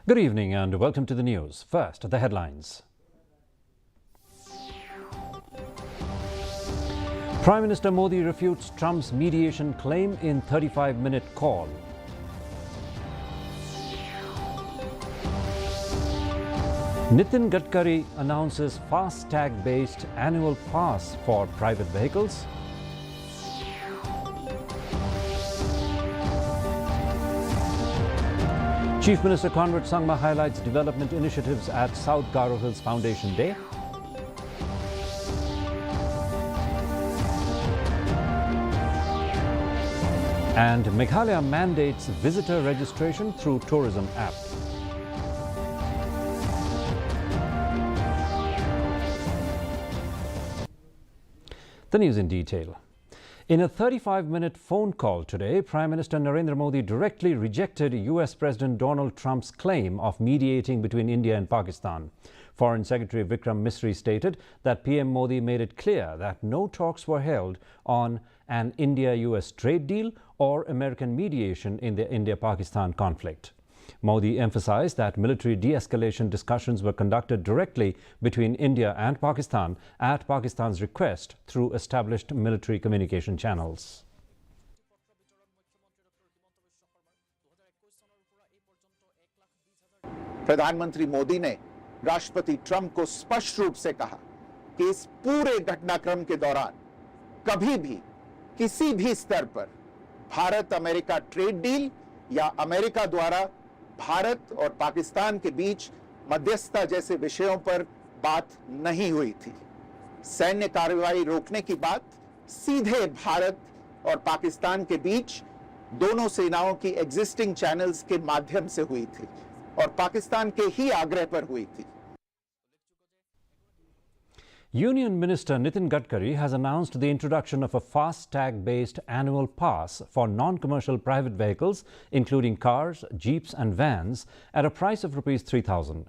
Good evening and welcome to the news. First, the headlines. Prime Minister Modi refutes Trump's mediation claim in 35-minute call. Nitin Gadkari announces fast-tag-based annual pass for private vehicles. Chief Minister Conrad Sangma highlights development initiatives at South Garo Hills Foundation Day. And Meghalaya mandates visitor registration through tourism app. The news in detail. In a 35-minute phone call today, Prime Minister Narendra Modi directly rejected US President Donald Trump's claim of mediating between India and Pakistan. Foreign Secretary Vikram Misri stated that PM Modi made it clear that no talks were held on an India-US trade deal or American mediation in the India-Pakistan conflict. Modi emphasized that military de-escalation discussions were conducted directly between India and Pakistan at Pakistan's request through established military communication channels. प्रधानमंत्री मोदी ने राष्ट्रपति Trump को स्पष्ट रूप से कहा कि इस पूरे घटनाक्रम के दौरान कभी भी किसी भी स्तर पर भारत अमेरिका ट्रेड डील या अमेरिका द्वारा भारत और पाकिस्तान के बीच मध्यस्थता जैसे विषयों पर बात नहीं हुई थी। सैन्य कार्रवाई रोकने की बात सीधे भारत और पाकिस्तान के बीच दोनों सेनाओं की एग्जिस्टिंग चैनल्स के माध्यम से हुई थी और पाकिस्तान के ही आग्रह पर हुई थी। Union Minister Nitin Gadkari has announced the introduction of a fast-tag-based annual pass for non-commercial private vehicles, including cars, jeeps and vans, at a price of Rs 3,000.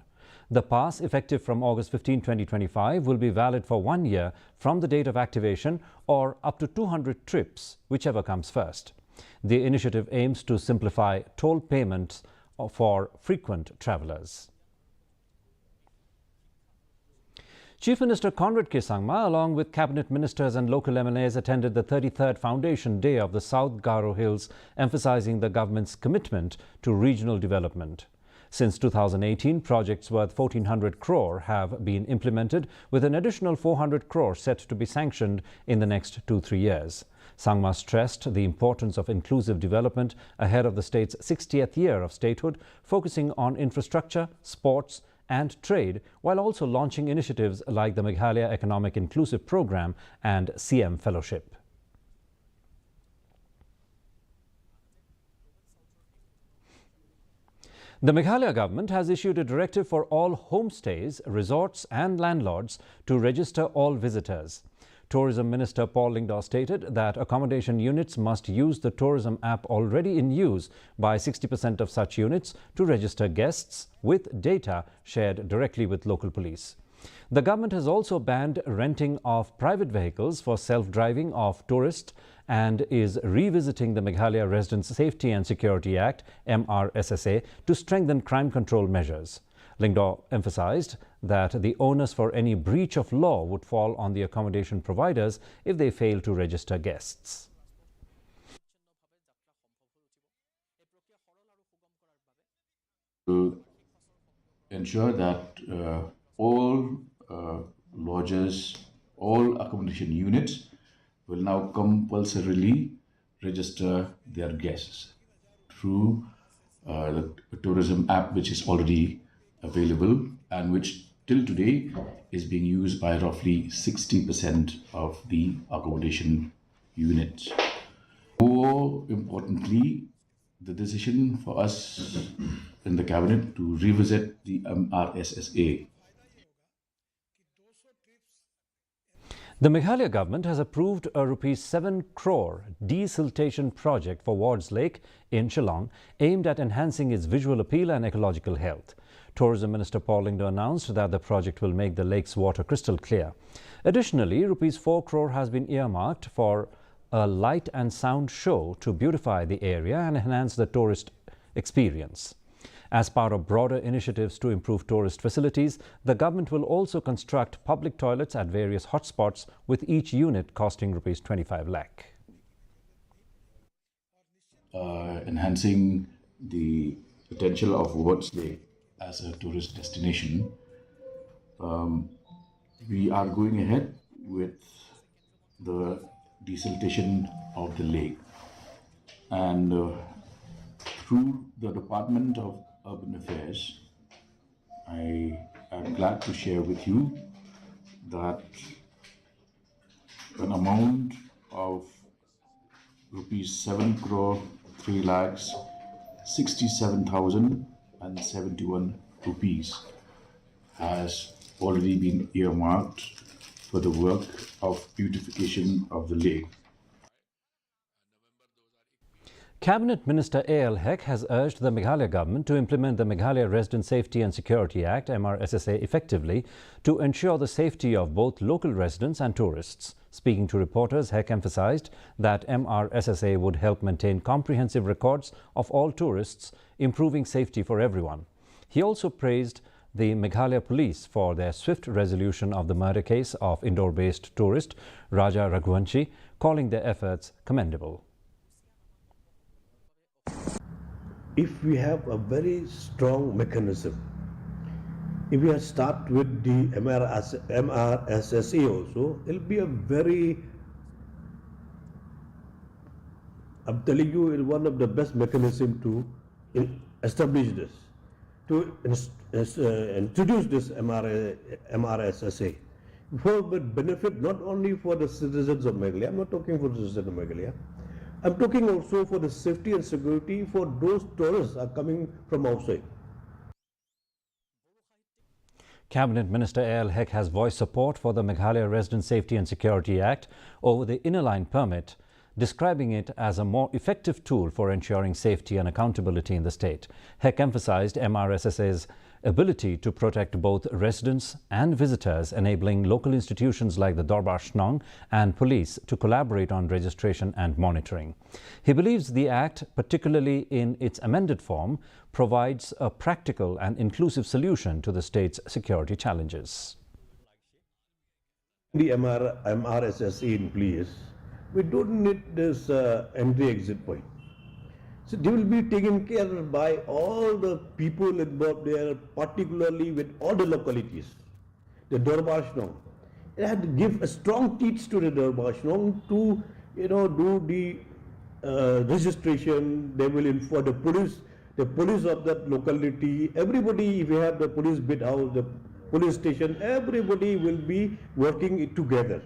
The pass, effective from August 15, 2025, will be valid for 1 year from the date of activation or up to 200 trips, whichever comes first. The initiative aims to simplify toll payments for frequent travellers. Chief Minister Conrad K. Sangma, along with cabinet ministers and local MLAs, attended the 33rd Foundation Day of the South Garo Hills, emphasizing the government's commitment to regional development. Since 2018, projects worth 1,400 crore have been implemented, with an additional 400 crore set to be sanctioned in the next 2-3 years. Sangma stressed the importance of inclusive development ahead of the state's 60th year of statehood, focusing on infrastructure, sports, and trade, while also launching initiatives like the Meghalaya Economic Inclusive Program and CM Fellowship. The Meghalaya government has issued a directive for all homestays, resorts and landlords to register all visitors. Tourism Minister Paul Lyngdoh stated that accommodation units must use the tourism app already in use by 60% of such units to register guests, with data shared directly with local police. The government has also banned renting of private vehicles for self-driving of tourists and is revisiting the Meghalaya Residents Safety and Security Act (MRSSA) to strengthen crime control measures. Lyngdoh emphasized that the onus for any breach of law would fall on the accommodation providers if they fail to register guests. To ensure that all lodges, all accommodation units will now compulsorily register their guests through the tourism app, which is already available and which till today is being used by roughly 60% of the accommodation units. More importantly, the decision for us in the cabinet to revisit the MRSSA. The Meghalaya government has approved a Rs 7 crore desiltation project for Wards Lake in Shillong, aimed at enhancing its visual appeal and ecological health. Tourism Minister Paul Lyngdoh announced that the project will make the lake's water crystal clear. Additionally, Rs 4 crore has been earmarked for a light and sound show to beautify the area and enhance the tourist experience. As part of broader initiatives to improve tourist facilities, the government will also construct public toilets at various hotspots, with each unit costing Rs 25 lakh. Enhancing the potential of Homestay as a tourist destination, we are going ahead with the desiltation of the lake, and through the Department of Urban Affairs, I am glad to share with you that an amount of rupees 7 crore 3 lakhs 67,071 rupees has already been earmarked for the work of beautification of the lake. Cabinet Minister A.L. Hek has urged the Meghalaya government to implement the Meghalaya Resident Safety and Security Act (MRSSA) effectively to ensure the safety of both local residents and tourists. Speaking to reporters, Hek emphasized that MRSSA would help maintain comprehensive records of all tourists, improving safety for everyone. He also praised the Meghalaya police for their swift resolution of the murder case of Indore-based tourist Raja Raghuvanshi, calling their efforts commendable. If we have a very strong mechanism, if we start with the MRSSA also, it will be a very, I'm telling you, it's one of the best mechanisms to establish this, to introduce this MRSSA for the benefit not only for the citizens of Meghalaya. I'm not talking for the citizens of Meghalaya. I'm talking also for the safety and security for those tourists are coming from outside. Cabinet Minister A.L. Hek has voiced support for the Meghalaya Resident Safety and Security Act over the inner line permit, describing it as a more effective tool for ensuring safety and accountability in the state. Hek emphasized MRSSA's ability to protect both residents and visitors, enabling local institutions like the Darbar Shnong and police to collaborate on registration and monitoring. He believes the Act, particularly in its amended form, provides a practical and inclusive solution to the state's security challenges. The MRSSA in place, we don't need this entry-exit point. So they will be taken care of by all the people involved there, particularly with all the localities. The Darbar Shnong, they had to give a strong teach to the Darbar Shnong to, do the registration. They will inform the police of that locality. Everybody, if you have the police bid house, the police station, everybody will be working together.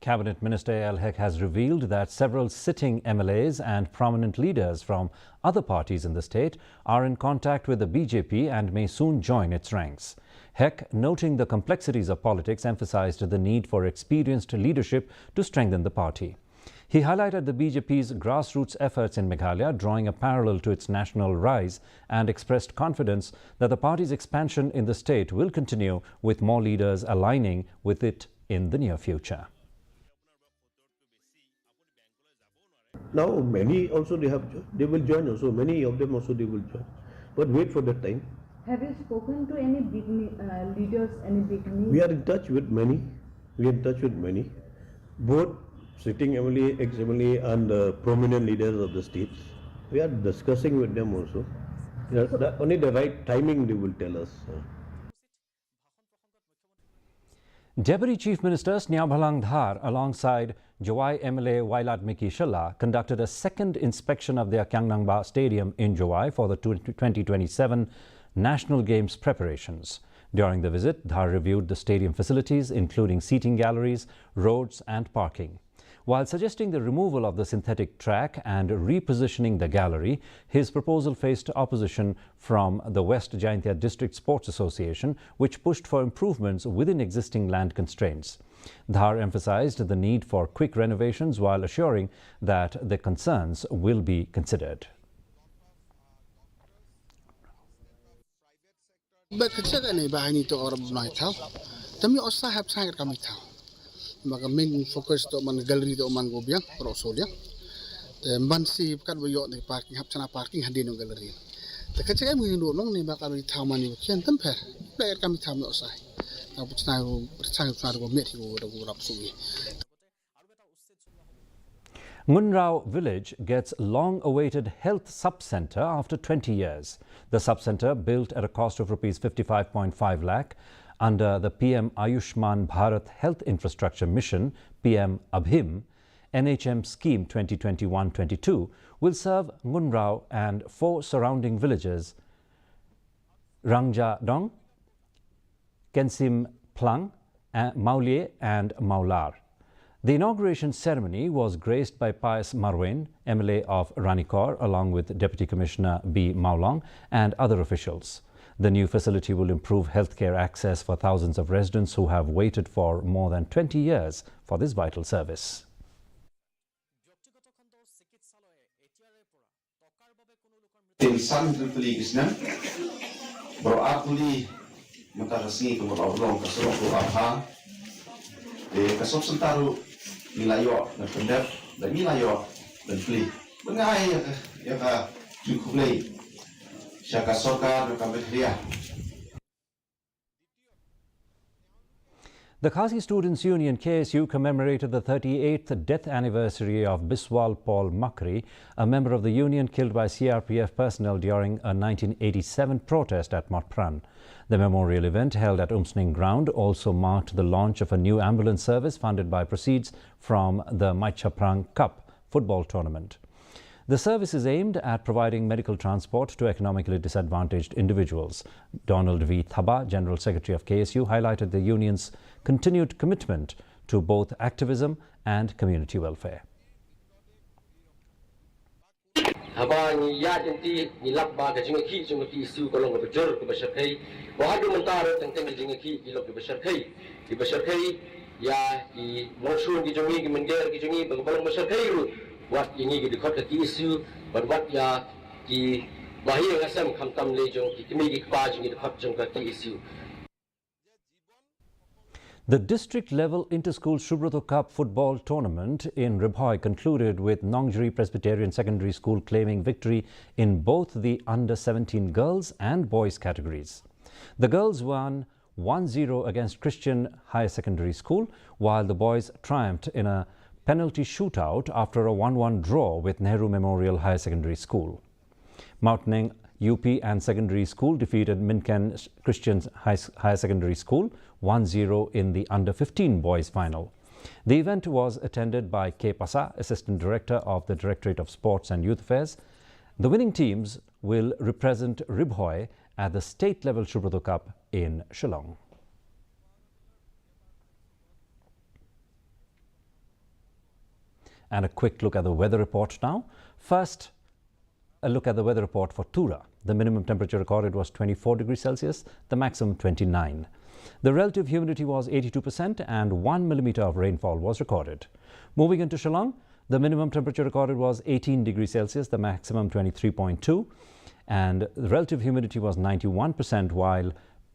Cabinet Minister A.L. Hek has revealed that several sitting MLAs and prominent leaders from other parties in the state are in contact with the BJP and may soon join its ranks. Hek, noting the complexities of politics, emphasized the need for experienced leadership to strengthen the party. He highlighted the BJP's grassroots efforts in Meghalaya, drawing a parallel to its national rise, and expressed confidence that the party's expansion in the state will continue, with more leaders aligning with it in the near future. Now many also they will join also, many of them also they will join. But wait for that time. Have you spoken to any big leaders, any big names? We are in touch with many. Both sitting MLA, ex-MLA and prominent leaders of the states. We are discussing with them also. Only the right timing they will tell us. Deputy Chief Minister Sneabhalang Dhar, alongside Jawai MLA Wailat Miki Shalla, conducted a second inspection of their Kyangnangba Stadium in Jawai for the 2027 National Games preparations. During the visit, Dhar reviewed the stadium facilities, including seating galleries, roads and parking. While suggesting the removal of the synthetic track and repositioning the gallery, his proposal faced opposition from the West Jaintia District Sports Association, which pushed for improvements within existing land constraints. Dhar emphasized the need for quick renovations while assuring that the concerns will be considered. Maka main focus to man gallery to man gobyang prosolia Man si kan boyo ni parking hap chana parking handi no galeri. Te kacai mu hindu nong ni bakal di taman ni kian temper. Player kami tam no sai. Na puchna go meti go rap sugi. Munrao Village gets long-awaited health sub-centre after 20 years. The sub-centre, built at a cost of Rs 55.5 lakh under the PM Ayushman Bharat Health Infrastructure Mission, PM ABHIM, NHM Scheme 2021-22, will serve Munrao and 4 surrounding villages, Rangja Dong, Kensim Plang, Maulye and Maular. The inauguration ceremony was graced by Pius Marwain, MLA of Ranikor, along with Deputy Commissioner B. Maulong and other officials. The new facility will improve healthcare access for thousands of residents who have waited for more than 20 years for this vital service. Milayo dan pendap dan milayo dan fli. Mengai ya ka jukulei. Syaka soka dan kamberia. The Khasi Students' Union KSU commemorated the 38th death anniversary of Biswal Paul Makri, a member of the union killed by CRPF personnel during a 1987 protest at Motpran. The memorial event, held at Umsning Ground, also marked the launch of a new ambulance service funded by proceeds from the Maichaprang Cup football tournament. The service is aimed at providing medical transport to economically disadvantaged individuals. Donald V. Thaba, General Secretary of KSU, highlighted the union's continued commitment to both activism and community welfare. What ini di kota isu, what ya di bahaya ngasam kamtam lejong di kami kepaj di kota jongka isu. The district-level inter-school Shubroto Cup football tournament in Ribhoi concluded with Nongjri Presbyterian Secondary School claiming victory in both the under-17 girls and boys categories. The girls won 1-0 against Christian Higher Secondary School, while the boys triumphed in a penalty shootout after a 1-1 draw with Nehru Memorial Higher Secondary School. Mountening UP and Secondary School defeated Minken Christian Higher Secondary School 1-0 in the under-15 boys final. The event was attended by K. Pasa, Assistant Director of the Directorate of Sports and Youth Affairs. The winning teams will represent Ribhoi at the state-level Shubroto Cup in Shillong. And a quick look at the weather report now. First, a look at the weather report for Tura. The minimum temperature recorded was 24 degrees Celsius, the maximum 29. The relative humidity was 82% and 1 millimeter of rainfall was recorded. Moving into Shillong, the minimum temperature recorded was 18 degrees Celsius, the maximum 23.2, and the relative humidity was 91%, while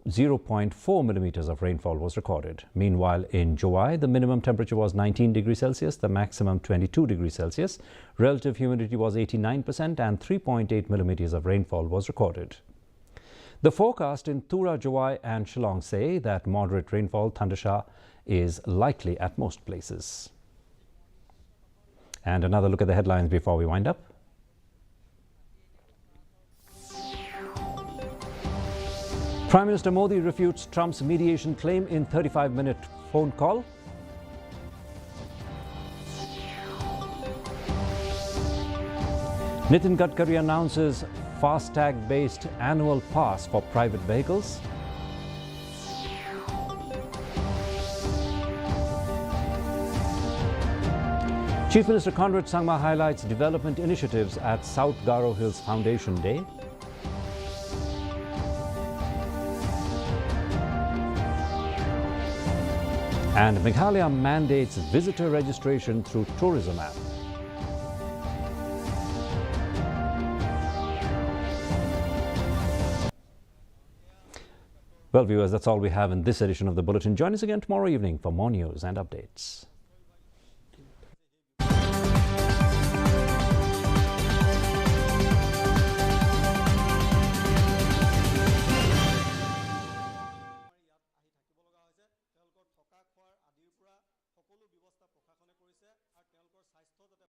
0.4 millimeters of rainfall was recorded. Meanwhile, in Jowai, the minimum temperature was 19 degrees Celsius, the maximum 22 degrees Celsius. Relative humidity was 89% and 3.8 millimeters of rainfall was recorded. The forecast in Tura, Jowai and Shillong say that moderate rainfall, thundershower, is likely at most places. And another look at the headlines before we wind up. Prime Minister Modi refutes Trump's mediation claim in 35-minute phone call. Nitin Gadkari announces FASTag-based annual pass for private vehicles. Chief Minister Conrad Sangma highlights development initiatives at South Garo Hills Foundation Day. And Meghalaya mandates visitor registration through tourism app. Well, viewers, that's all we have in this edition of the Bulletin. Join us again tomorrow evening for more news and updates. হৈছে আৰু তেওঁলোকৰ স্বাস্থ্য যাতে